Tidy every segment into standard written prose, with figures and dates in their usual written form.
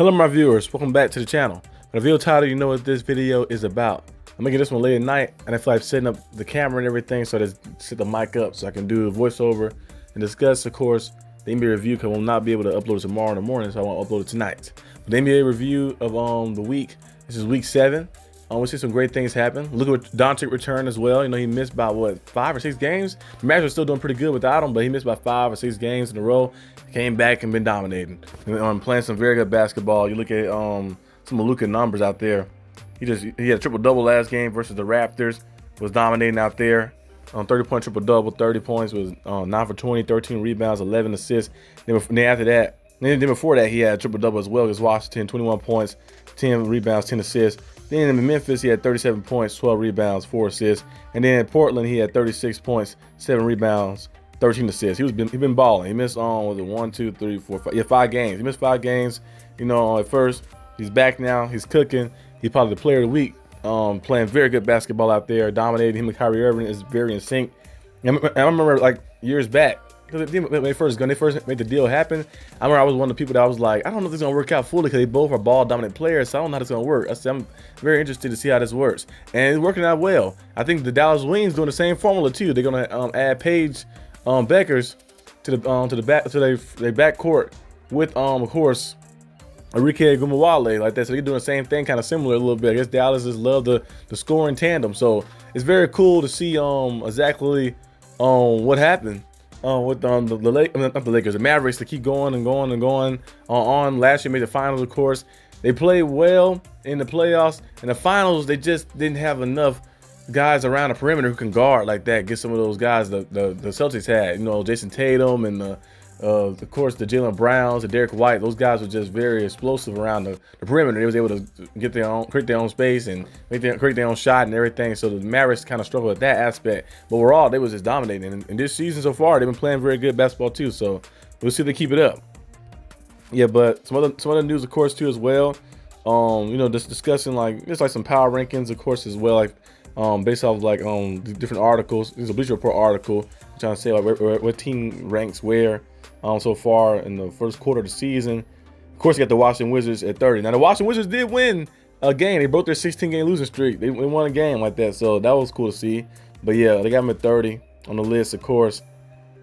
Hello my viewers, welcome back to the channel. The video title, you know what this video is about. I'm making this one late at night and I feel like setting up the camera and everything, so I just set the mic up so I can do a voiceover and discuss, of course, the NBA review, because I will not be able to upload it tomorrow in the morning, so I won't upload it tonight. But the NBA review of the week, this is week 7. We see some great things happen. Luka Doncic returned as well. You know, he missed about what, 5 or 6 games. The Mavericks are still doing pretty good without him, but he missed about 5 or 6 games in a row. Came back and been dominating. Playing some very good basketball. You look at some of Luka numbers out there. He had a triple-double last game versus the Raptors. Was dominating out there. 30-point triple-double, 30 points, was 9 for 20, 13 rebounds, 11 assists. Then after that, then before that, he had a triple-double as well against Washington, 21 points, 10 rebounds, 10 assists. Then in Memphis, he had 37 points, 12 rebounds, 4 assists. And then in Portland, he had 36 points, 7 rebounds, 13 assists. He been balling. He missed was it 1, 2, 3, 4, 5? 5 games. He missed 5 games. You know, at first, he's back now. He's cooking. He's probably the player of the week. Playing very good basketball out there, dominating. Him and Kyrie Irving is very in sync. And I remember like years back, when they first made the deal happen, I remember I was one of the people that I was like, I don't know if this is gonna work out fully because they both are ball dominant players, so I don't know how this is gonna work. I said, I'm very interested to see how this works, and it's working out well. I think the Dallas Wings doing the same formula too. They're gonna add Paige Beckers to their backcourt with of course Enrique Gumawale like that. So they're doing the same thing, kind of similar a little bit. I guess Dallas just love the scoring tandem, so it's very cool to see exactly what happened with the Mavericks to keep going and going and going on. Last year made the finals, of course. They played well in the playoffs. In the finals, they just didn't have enough guys around the perimeter who can guard like that. Get some of those guys the Celtics had. You know, Jason Tatum and of course the Jaylen Browns, the Derek White. Those guys were just very explosive around the perimeter. They was able to create their own space and create their own shot and everything. So the Mavericks kind of struggled at that aspect. But overall, they was just dominating. And this season so far, they've been playing very good basketball too. So we'll see if they keep it up. Yeah, but some other news, of course, too as well. You know, just discussing just like some power rankings, of course, as well. Like based off like different articles. There's a Bleacher Report article trying to say like what team ranks where. So far in the first quarter of the season. Of course, you got the Washington Wizards at 30. Now, the Washington Wizards did win a game. They broke their 16-game losing streak. They won a game like that, so that was cool to see. But yeah, they got them at 30 on the list, of course.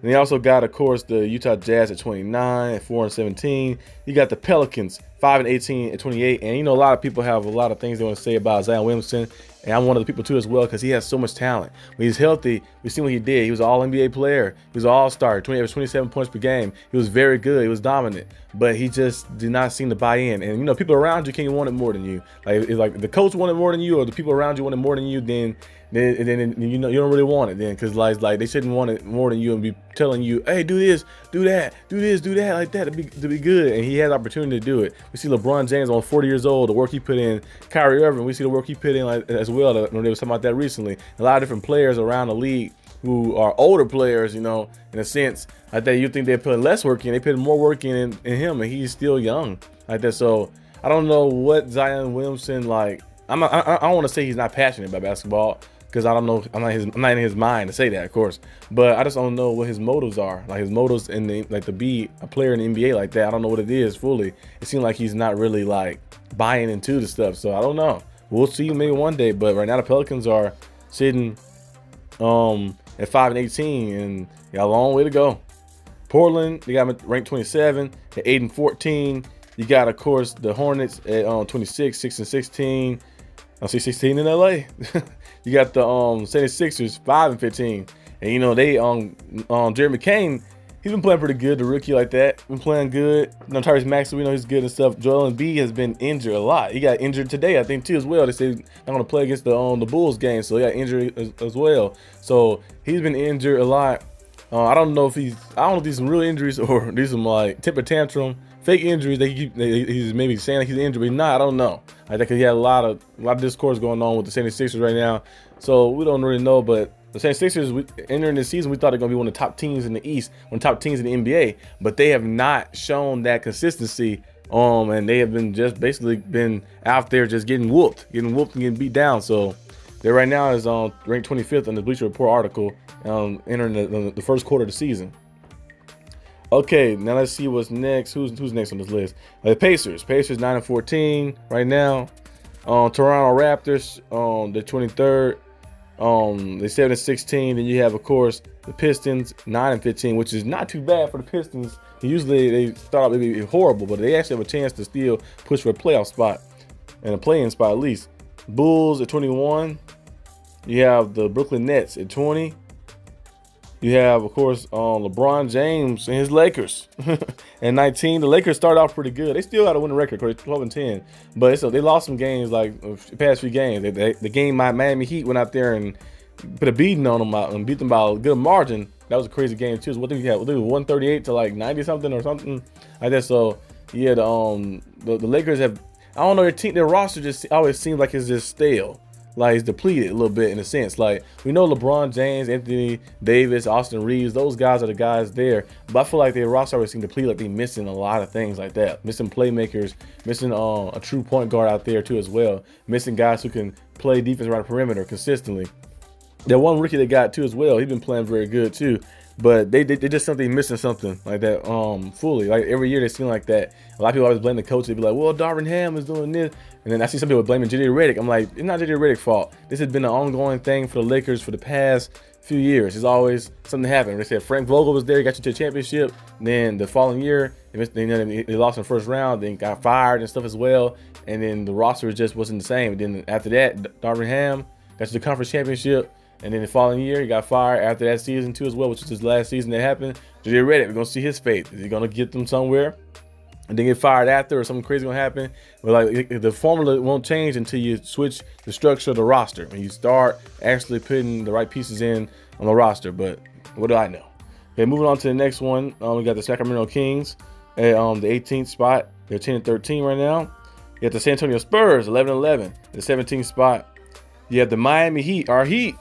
And they also got, of course, the Utah Jazz at 29, at 4-17. You got the Pelicans 5-18 at 28. And you know, a lot of people have a lot of things they want to say about Zion Williamson. And I'm one of the people too as well, because he has so much talent. When he's healthy, we've seen what he did. He was an all-NBA player. He was an all-star, 27 points per game. He was very good. He was dominant. But he just did not seem to buy in. And you know, people around you can't want it more than you. Like, it's like the coach wanted more than you, or the people around you wanted more than you, then you know, you don't really want it then, because like they shouldn't want it more than you and be telling you, hey, do this, do that, do this, do that, like that to be good. And he had the opportunity to do it. We see LeBron James on 40 years old, the work he put in. Kyrie Irving, we see the work he put in as well. When they was talking about that recently, a lot of different players around the league who are older players, you know, in a sense, like that. You think they put less work in, they put more work in him, and he's still young like that. So I don't know what Zion Williamson like. I don't want to say he's not passionate about basketball, because I don't know, I'm not in his mind to say that, of course, but I just don't know what his motives are. Like his motives in to be a player in the NBA like that, I don't know what it is fully. It seems like he's not really like buying into the stuff, so I don't know. We'll see maybe one day, but right now the Pelicans are sitting at 5-18, and they got a long way to go. Portland, they got them ranked 27 at 8-14. You got, of course, the Hornets at 26, 6-16. I see 16 in LA. You got the 76ers 5-15, and you know they Jeremy McCain, he's been playing pretty good, the rookie like that. Been playing good. You know, Tyrese Maxey, we know he's good and stuff. Joel Embiid has been injured a lot. He got injured today, I think, too, as well. They say he's not going to play against the Bulls game, so he got injured as well. So he's been injured a lot. I don't know if these some real injuries or these some like temper tantrum, fake injuries. He's maybe saying like he's injured, but not. I don't know. I think he had a lot of discourse going on with the 76ers right now, so we don't really know. But the 76ers, entering the season, we thought they're going to be one of the top teams in the East, one of the top teams in the NBA, but they have not shown that consistency. And they have been just basically been out there just getting whooped and getting beat down. So they right now is ranked 25th in the Bleacher Report article, entering the first quarter of the season. Okay, now let's see what's next. Who's next on this list? The Pacers. Pacers 9-14 right now. Toronto Raptors on the 23rd. They're 7-16. Then you have, of course, the Pistons 9-15, which is not too bad for the Pistons. Usually they start out maybe horrible, but they actually have a chance to still push for a playoff spot and a play-in spot at least. Bulls at 21. You have the Brooklyn Nets at 20. You have, of course, LeBron James and his Lakers at 19. The Lakers started off pretty good. They still got a winning record, 12-10. But they lost some games, like the past few games. The game Miami Heat went out there and put a beating on them and beat them by a good margin. That was a crazy game too. So what did we have? 138 to like 90 something or something like that. So yeah, the Lakers have, I don't know, their roster just always seems like it's just stale. Like it's depleted a little bit in a sense. Like we know LeBron James, Anthony Davis, Austin Reeves, those guys are the guys there. But I feel like their roster always seems depleted, like they're missing a lot of things like that. Missing playmakers, missing a true point guard out there too as well. Missing guys who can play defense around the perimeter consistently. That one rookie they got too as well, he's been playing very good too. But they just something missing something like that fully. Like every year they seem like that. A lot of people always blame the coach. They be like, well, Darvin Ham is doing this. And then I see some people blaming JJ Redick. I'm like, it's not JJ Redick's fault. This has been an ongoing thing for the Lakers for the past few years. There's always something happening. They said Frank Vogel was there, he got you to a championship. Then the following year, they lost in the first round, then got fired and stuff as well. And then the roster just wasn't the same. And then after that, Darvin Ham got you the conference championship. And then the following year, he got fired after that season too as well, which was his last season that happened. JJ Redick, we're gonna see his fate. Is he gonna get them somewhere and then get fired after, or something crazy gonna happen? But like the formula won't change until you switch the structure of the roster and you start actually putting the right pieces in on the roster. But what do I know? Okay, moving on to the next one. We got the Sacramento Kings at the 18th spot. They're 10-13 right now. You got the San Antonio Spurs 11-11, the 17th spot. You have the Miami Heat, our Heat,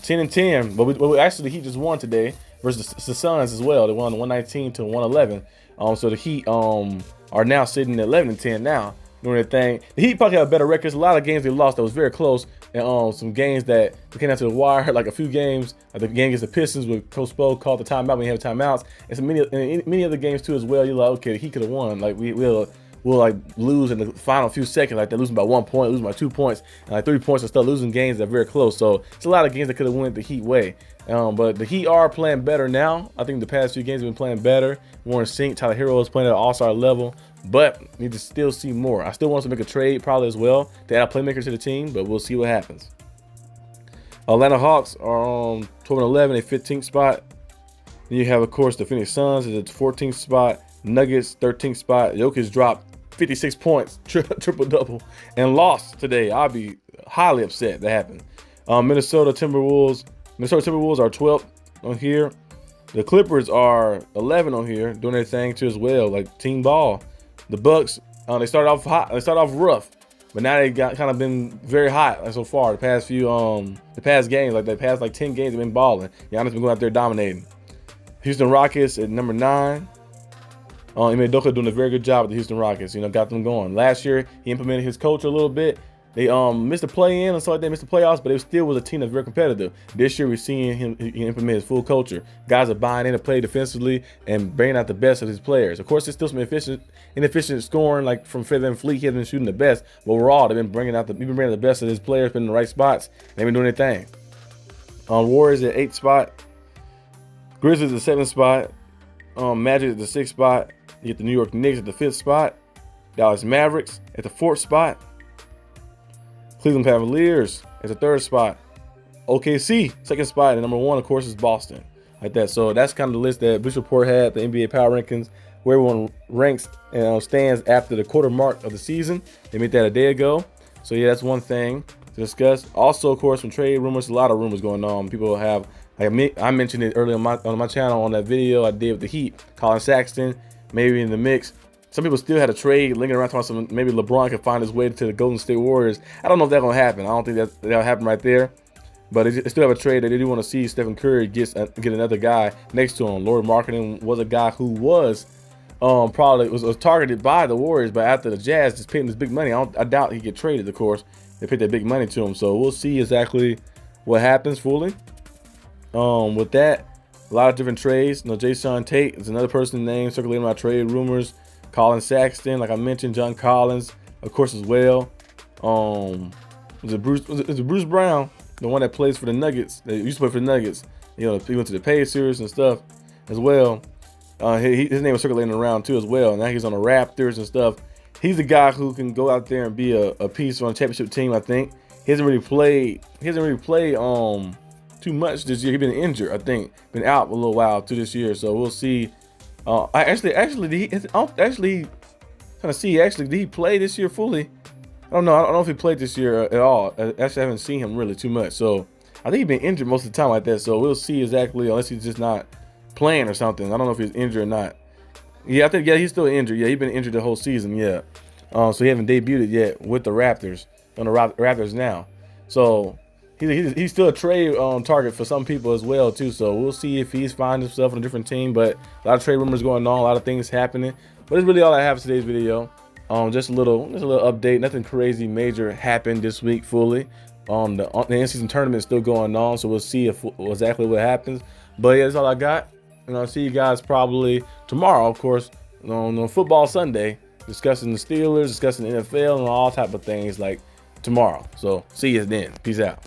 10-10, but actually the Heat just won today versus the Suns as well. They won 119-111. So the Heat are now sitting at 11-10 now, doing their thing. The Heat probably have better records. A lot of games they lost that was very close, and some games that came out to the wire, like a few games, like the game against the Pistons with Coach Spo called the timeout when you have timeouts, and many other games too as well. You're like, okay, the Heat could have won. Like we'll like lose in the final few seconds, like they're losing by 1 point, losing by 2 points, and like 3 points, and still losing games that are very close. So it's a lot of games that could have went the Heat way. But the Heat are playing better now. I think the past few games have been playing better, more in sync. Tyler Hero is playing at an all-star level, but need to still see more. I still want to make a trade probably as well to add a playmaker to the team, but we'll see what happens. Atlanta Hawks are on 12-11, a 15th spot. Then you have, of course, the Phoenix Suns at the 14th spot. Nuggets 13th spot. Jokic dropped 56 points, triple-double, and lost today. I'll be highly upset that happened. Minnesota Timberwolves are 12th on here. The Clippers are 11 on here, doing their thing too as well, like team ball. The Bucks, they started off hot, they started off rough, but now they got kind of been very hot like, so far. The past few, the past games, like the past like 10 games, they've been balling. Giannis been going out there dominating. Houston Rockets at number 9. Ime Udoka doing a very good job with the Houston Rockets. Got them going. Last year, he implemented his culture a little bit. They missed the play-in and stuff like that, missed the playoffs, but it still was a team that's very competitive. This year, we're seeing him implement his full culture. Guys are buying in to play defensively and bringing out the best of his players. Of course, there's still some inefficient scoring, like from Fred VanVleet. He hasn't been shooting the best, but overall, they've been bringing the best of his players, been in the right spots. They've been doing their thing. Warriors at 8th spot. Grizzlies at 7th spot. Magic at the 6th spot. You get the New York Knicks at the 5th spot. Dallas Mavericks at the 4th spot. Cleveland Cavaliers at the 3rd spot. OKC, 2nd spot. And number 1, of course, is Boston. Like that. So that's kind of the list that Bleacher Report had, the NBA Power Rankings, where everyone ranks and stands after the quarter mark of the season. They made that a day ago. So yeah, that's one thing to discuss. Also, of course, some trade rumors, a lot of rumors going on. People have, like I mentioned it earlier on my channel on that video I did with the Heat. Colin Sexton, maybe in the mix. Some people still had a trade lingering around talking about maybe LeBron could find his way to the Golden State Warriors. I don't know if that's going to happen. I don't think that'll happen right there. But they still have a trade that they do want to see Stephen Curry get another guy next to him. Lord Marketing was a guy who was probably was targeted by the Warriors, but after the Jazz just paying this big money, I doubt he get traded, of course. They paid that big money to him. So we'll see exactly what happens fully. With that, a lot of different trades. You know, Jason Tate is another person named circulating my trade rumors. Colin Saxton, like I mentioned, John Collins, of course, as well. Was it Bruce Brown, the one that plays for the Nuggets? That used to play for the Nuggets. You know, he went to the Pacers and stuff as well. His name was circulating around too as well. Now he's on the Raptors and stuff. He's the guy who can go out there and be a piece on a championship team. I think he hasn't really played too much this year. He's been injured. I think been out a little while too this year. So we'll see. Did he play this year fully? I don't know if he played this year at all. I actually haven't seen him really too much. So I think he's been injured most of the time like that. So we'll see exactly, unless he's just not playing or something. I don't know if he's injured or not. Yeah, I think he's still injured. Yeah, he's been injured the whole season. Yeah. So he hasn't debuted yet with the Raptors, on the Raptors now. So he's still a trade target for some people as well too. So we'll see if he's finding himself on a different team. But a lot of trade rumors going on, a lot of things happening. But it's really all I have for today's video. Just a little update. Nothing crazy major happened this week fully. The in-season tournament is still going on, so we'll see exactly what happens. But yeah, that's all I got. And I'll see you guys probably tomorrow, of course, on Football Sunday, discussing the Steelers, discussing the NFL, and all type of things like tomorrow. So see you then. Peace out.